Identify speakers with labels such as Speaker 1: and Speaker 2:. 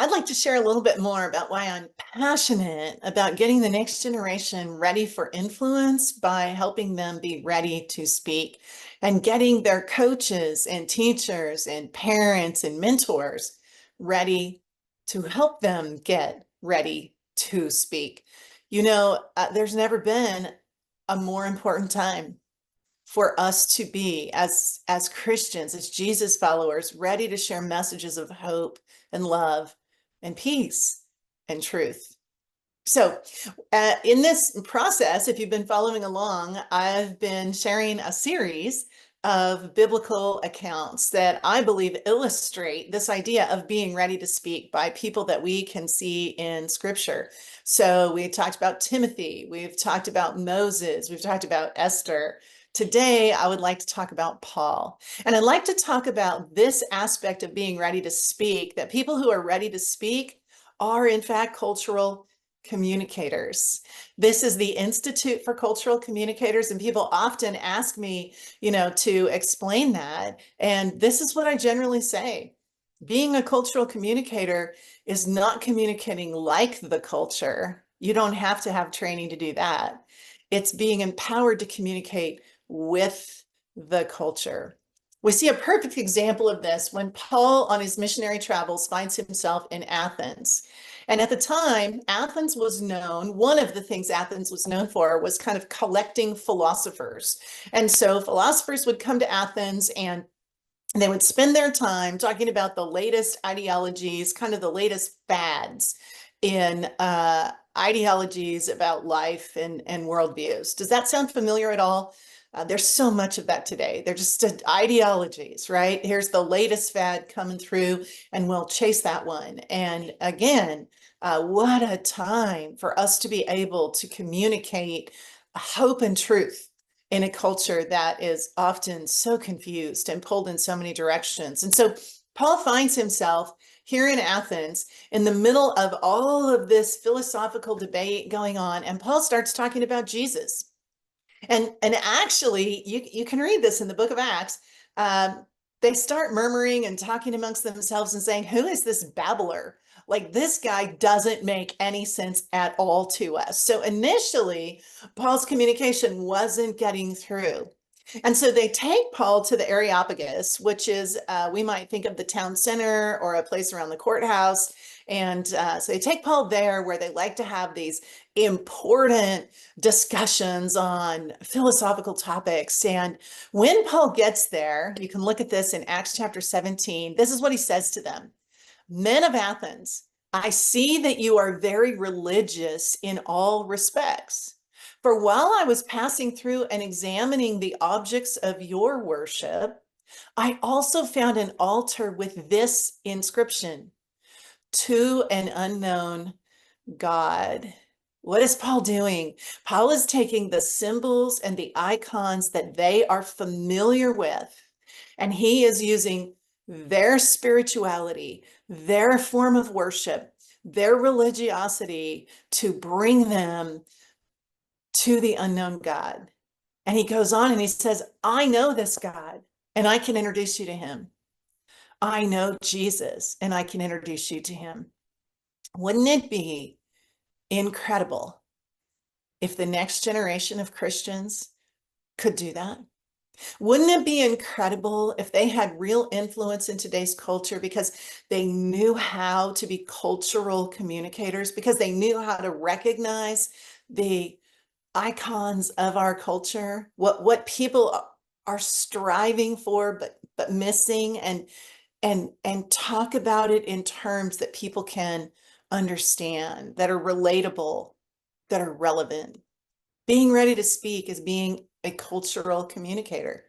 Speaker 1: I'd like to share a little bit more about why I'm passionate about getting the next generation ready for influence by helping them be ready to speak and getting their coaches and teachers and parents and mentors ready to help them get ready to speak. There's never been a more important time for us to be as Christians, as Jesus followers, ready to share messages of hope and love and peace and truth. So, in this process, if you've been following along, I've been sharing a series of biblical accounts that I believe illustrate this idea of being ready to speak by people that we can see in Scripture. So, we talked about Timothy, we've talked about Moses, we've talked about Esther. Today, I would like to talk about Paul. And I'd like to talk about this aspect of being ready to speak, that people who are ready to speak are, in fact, cultural communicators. This is the Institute for Cultural Communicators, and people often ask me, to explain that. And this is what I generally say. Being a cultural communicator is not communicating like the culture. You don't have to have training to do that. It's being empowered to communicate with the culture. We see a perfect example of this when Paul, on his missionary travels, finds himself in Athens. And at the time, Athens was known, one of the things Athens was known for was kind of collecting philosophers. And so philosophers would come to Athens and they would spend their time talking about the latest ideologies, kind of the latest fads in ideologies about life and worldviews. Does that sound familiar at all? There's so much of that today. They're just ideologies, right? Here's the latest fad coming through, and we'll chase that one. And again, what a time for us to be able to communicate hope and truth in a culture that is often so confused and pulled in so many directions. And so Paul finds himself here in Athens in the middle of all of this philosophical debate going on, and Paul starts talking about Jesus. And actually, you can read this in the book of Acts. They start murmuring and talking amongst themselves and saying, who is this babbler? Like, this guy doesn't make any sense at all to us. So initially, Paul's communication wasn't getting through. And so they take Paul to the Areopagus, which is, we might think of the town center or a place around the courthouse. And so they take Paul there where they like to have these important discussions on philosophical topics. And when Paul gets there, you can look at this in Acts chapter 17. This is what he says to them. Men of Athens, I see that you are very religious in all respects. For while I was passing through and examining the objects of your worship, I also found an altar with this inscription, to an unknown God. What is Paul doing? Paul is taking the symbols and the icons that they are familiar with, and he is using their spirituality, their form of worship, their religiosity to bring them to the unknown God. And he goes on and he says, I know this God, and I can introduce you to him. I know Jesus, and I can introduce you to him. Wouldn't it be incredible if the next generation of Christians could do that? Wouldn't it be incredible if they had real influence in today's culture because they knew how to be cultural communicators, because they knew how to recognize the icons of our culture, what people are striving for but missing, and talk about it in terms that people can understand, that are relatable, that are relevant. Being ready to speak is being a cultural communicator.